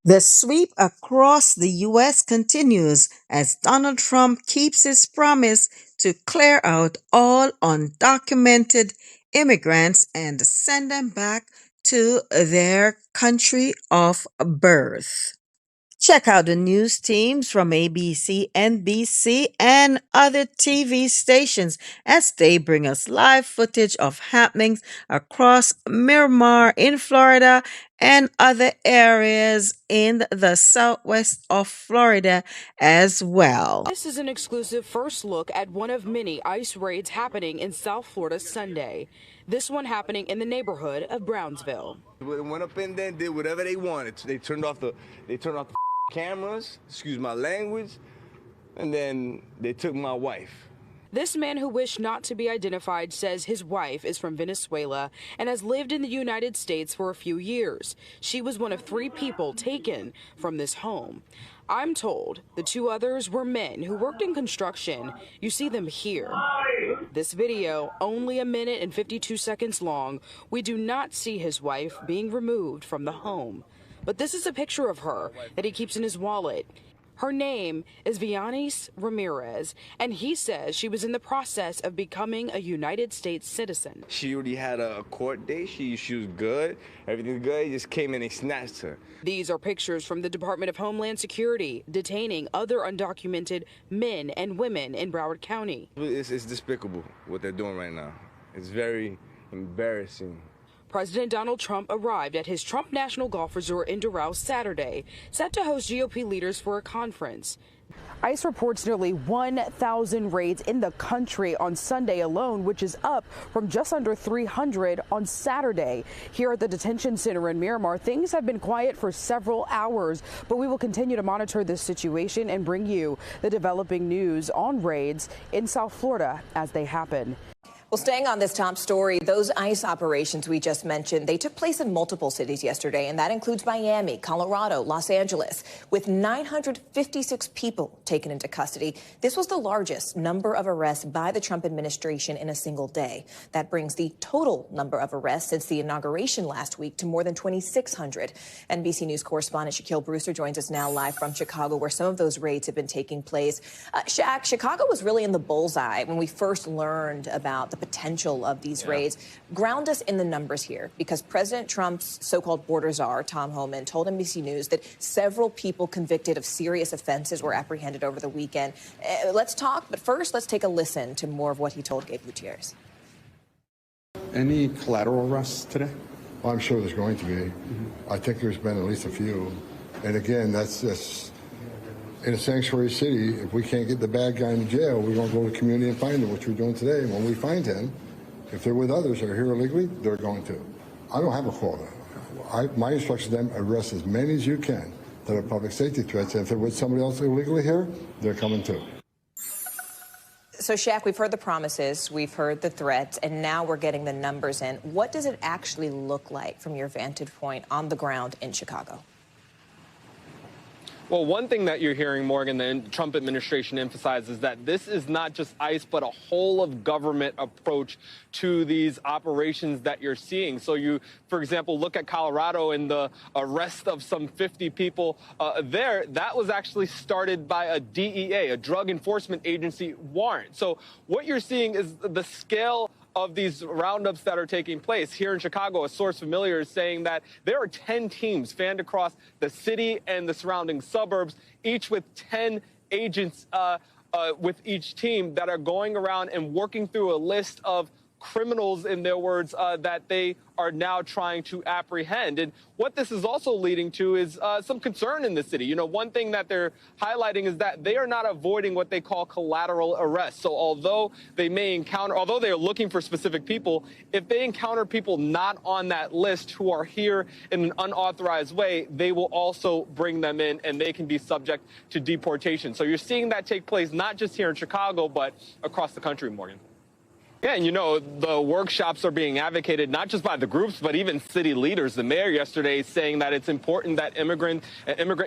The sweep across the U.S. continues as Donald Trump keeps his promise to clear out all undocumented immigrants and send them back to their country of birth. Check out the news teams from ABC, NBC, and other TV stations as they bring us live footage of happenings across Miramar in Florida and other areas in the southwest of Florida as well. This is an exclusive first look at one of many ICE raids happening in South Florida Sunday. This one happening in the neighborhood of Brownsville. They went up in there and did whatever they wanted. They turned off the cameras, excuse my language, and then they took my wife. This man who wished not to be identified says his wife is from Venezuela and has lived in the United States for a few years. She was one of 3 people taken from this home. I'm told the 2 others were men who worked in construction. You see them here. This video, only a minute and 52 seconds long, we do not see his wife being removed from the home. But this is a picture of her that he keeps in his wallet. Her name is Vianis Ramirez, and he says she was in the process of becoming a United States citizen. She already had a court date. She was good. Everything's good. He just came in and snatched her. These are pictures from the Department of Homeland Security detaining other undocumented men and women in Broward County. It's despicable what they're doing right now. It's very embarrassing. President Donald Trump arrived at his Trump National Golf Resort in Doral Saturday, set to host GOP leaders for a conference. ICE reports nearly 1,000 raids in the country on Sunday alone, which is up from just under 300 on Saturday. Here at the detention center in Miramar, things have been quiet for several hours, but we will continue to monitor this situation and bring you the developing news on raids in South Florida as they happen. Well, staying on this top story, those ICE operations we just mentioned, they took place in multiple cities yesterday, and that includes Miami, Colorado, Los Angeles, with 956 people taken into custody. This was the largest number of arrests by the Trump administration in a single day. That brings the total number of arrests since the inauguration last week to more than 2,600. NBC News correspondent Shaquille Brewster joins us now live from Chicago, where some of those raids have been taking place. Shaq, Chicago was really in the bullseye when we first learned about the potential of these raids. Ground us in the numbers here, because President Trump's so-called border czar, Tom Homan, told NBC News that several people convicted of serious offenses were apprehended over the weekend. Let's talk, but first, let's take a listen to more of what he told Gabe Gutierrez. Any collateral arrests today? Well, I'm sure there's going to be. I think there's been at least a few. And again, that's in a sanctuary city. If we can't get the bad guy in jail, we're going to go to the community and find him, which we're doing today. And when we find him, if they're with others that are here illegally, they're going to. I don't have a quota. My instruction to them, arrest as many as you can that are public safety threats. And if they're with somebody else illegally here, they're coming too. So, Shaq, we've heard the promises, we've heard the threats, and now we're getting the numbers in. What does it actually look like from your vantage point on the ground in Chicago? Well, one thing that you're hearing, Morgan, the Trump administration emphasizes that this is not just ICE, but a whole of government approach to these operations that you're seeing. So you, for example, look at Colorado and the arrest of some 50 people there. That was actually started by a DEA, a Drug Enforcement Agency warrant. So what you're seeing is the scale of these roundups that are taking place. Here in Chicago, a source familiar is saying that there are 10 teams fanned across the city and the surrounding suburbs, each with 10 agents with each team that are going around and working through a list of criminals, in their words, that they are now trying to apprehend. And what this is also leading to is some concern in the city. You know, one thing that they're highlighting is that they are not avoiding what they call collateral arrests. So although they are looking for specific people, if they encounter people not on that list who are here in an unauthorized way, they will also bring them in and they can be subject to deportation. So you're seeing that take place not just here in Chicago, but across the country, Morgan. Yeah, and the workshops are being advocated not just by the groups, but even city leaders. The mayor yesterday saying that it's important that immigrant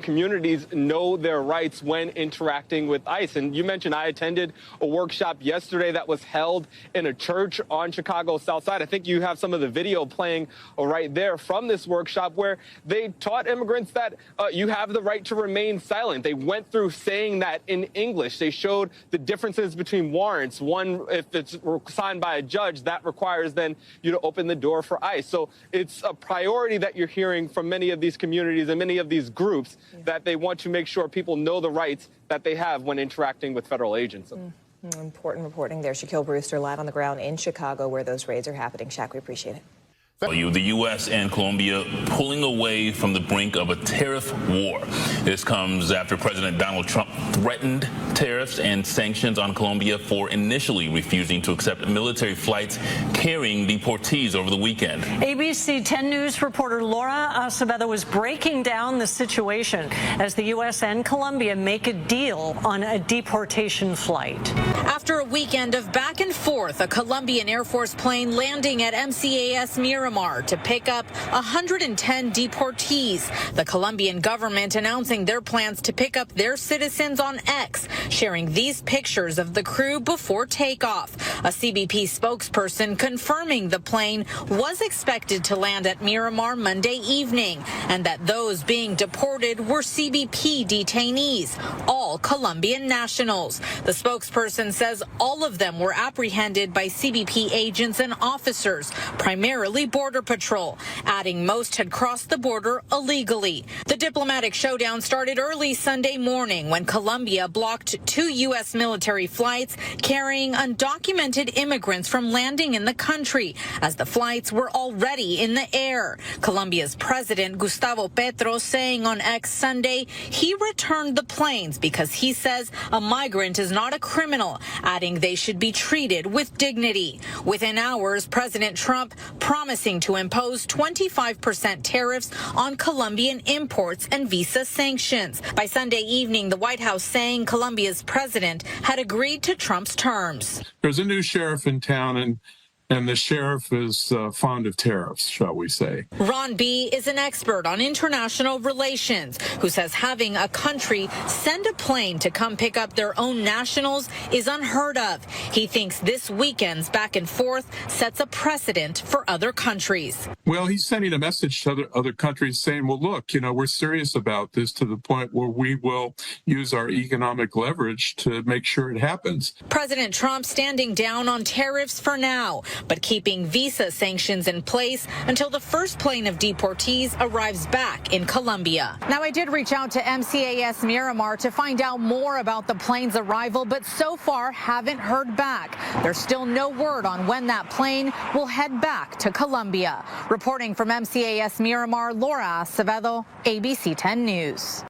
communities know their rights when interacting with ICE. And you mentioned I attended a workshop yesterday that was held in a church on Chicago's South Side. I think you have some of the video playing right there from this workshop where they taught immigrants that you have the right to remain silent. They went through saying that in English. They showed the differences between warrants. One, if it's signed by a judge, that requires then you to open the door for ICE. So it's a priority that you're hearing from many of these communities and many of these groups that they want to make sure people know the rights that they have when interacting with federal agents. Important reporting there. Shaquille Brewster live on the ground in Chicago where those raids are happening. Shaq, we appreciate it. The U.S. and Colombia pulling away from the brink of a tariff war. This comes after President Donald Trump threatened tariffs and sanctions on Colombia for initially refusing to accept military flights carrying deportees over the weekend. ABC 10 News reporter Laura Acevedo was breaking down the situation as the U.S. and Colombia make a deal on a deportation flight. After a weekend of back and forth, a Colombian Air Force plane landing at MCAS Miramar to pick up 110 deportees. The Colombian government announcing their plans to pick up their citizens on X, sharing these pictures of the crew before takeoff. A CBP spokesperson confirming the plane was expected to land at Miramar Monday evening and that those being deported were CBP detainees, all Colombian nationals. The spokesperson says all of them were apprehended by CBP agents and officers, primarily Border Patrol, adding most had crossed the border illegally. The diplomatic showdown started early Sunday morning when Colombia blocked 2 U.S. military flights carrying undocumented immigrants from landing in the country, as the flights were already in the air. Colombia's president, Gustavo Petro, saying on X Sunday he returned the planes because he says a migrant is not a criminal, adding they should be treated with dignity. Within hours, President Trump promising to impose 25% tariffs on Colombian imports and visa sanctions. By Sunday evening, the White House saying Colombia's president had agreed to Trump's terms. There's a new sheriff in town, and the sheriff is fond of tariffs, shall we say. Ron B. is an expert on international relations who says having a country send a plane to come pick up their own nationals is unheard of. He thinks this weekend's back and forth sets a precedent for other countries. Well, he's sending a message to other countries saying, well, look, we're serious about this to the point where we will use our economic leverage to make sure it happens. President Trump standing down on tariffs for now, but keeping visa sanctions in place until the first plane of deportees arrives back in Colombia. Now, I did reach out to MCAS Miramar to find out more about the plane's arrival, but so far haven't heard back. There's still no word on when that plane will head back to Colombia. Reporting from MCAS Miramar, Laura Acevedo, ABC 10 News.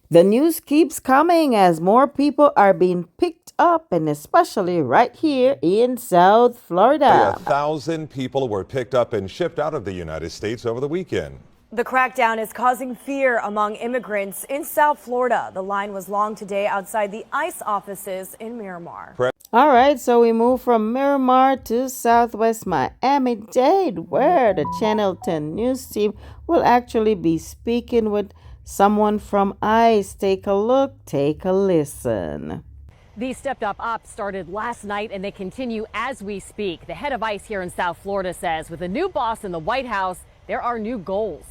The news keeps coming as more people are being picked up, and especially right here in South Florida. 1,000 people were picked up and shipped out of the United States over the weekend. The crackdown is causing fear among immigrants in South Florida. The line was long today outside the ICE offices in Miramar. All right, so we move from Miramar to Southwest Miami-Dade, where the Channel 10 news team will actually be speaking with someone from ICE. Take a look, take a listen. These stepped-up ops started last night, and they continue as we speak. The head of ICE here in South Florida says with a new boss in the White House, there are new goals.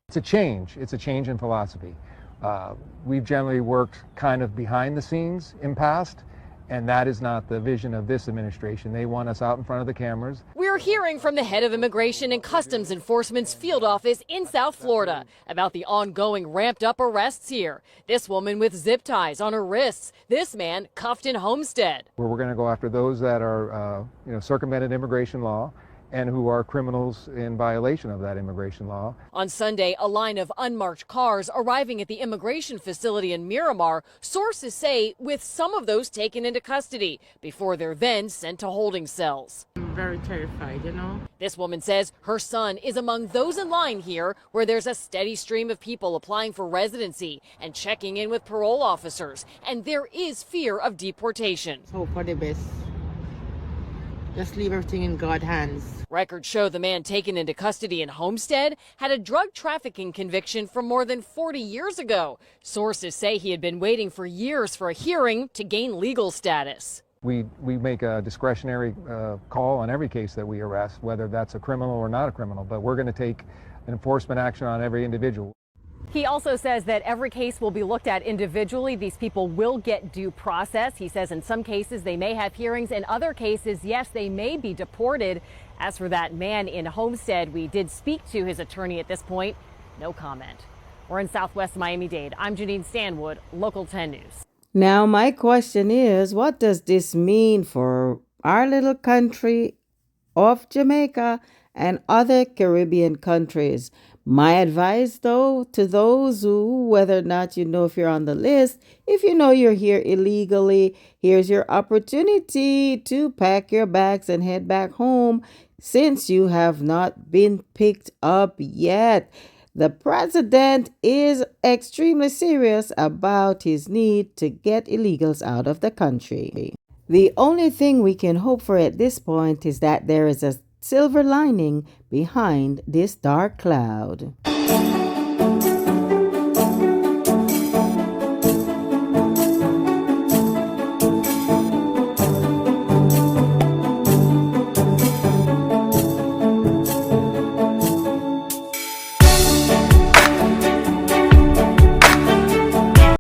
It's a change. It's a change in philosophy. We've generally worked kind of behind the scenes in past, and that is not the vision of this administration. They want us out in front of the cameras. We're hearing from the head of Immigration and Customs Enforcement's field office in South Florida about the ongoing ramped-up arrests here. This woman with zip ties on her wrists. This man cuffed in Homestead. Where we're going to go after those that are, circumvented immigration law and who are criminals in violation of that immigration law. On Sunday, a line of unmarked cars arriving at the immigration facility in Miramar, sources say with some of those taken into custody before they're then sent to holding cells. I'm very terrified, This woman says her son is among those in line here where there's a steady stream of people applying for residency and checking in with parole officers, and there is fear of deportation. Hope for the best. just leave everything in God's hands. Records show the man taken into custody in Homestead had a drug trafficking conviction from more than 40 years ago. Sources say he had been waiting for years for a hearing to gain legal status. We make a discretionary call on every case that we arrest, whether that's a criminal or not a criminal, but we're going to take enforcement action on every individual. He also says that every case will be looked at individually. These people will get due process. He says in some cases they may have hearings. In other cases, yes, they may be deported. As for that man in Homestead, we did speak to his attorney at this point. No comment. We're in Southwest Miami-Dade. I'm Janine Stanwood, Local 10 News. Now, my question is, what does this mean for our little country of Jamaica and other Caribbean countries? My advice, though, to those who, whether or not you know if you're on the list, if you know you're here illegally, here's your opportunity to pack your bags and head back home since you have not been picked up yet. The president is extremely serious about his need to get illegals out of the country. The only thing we can hope for at this point is that there is a silver lining behind this dark cloud.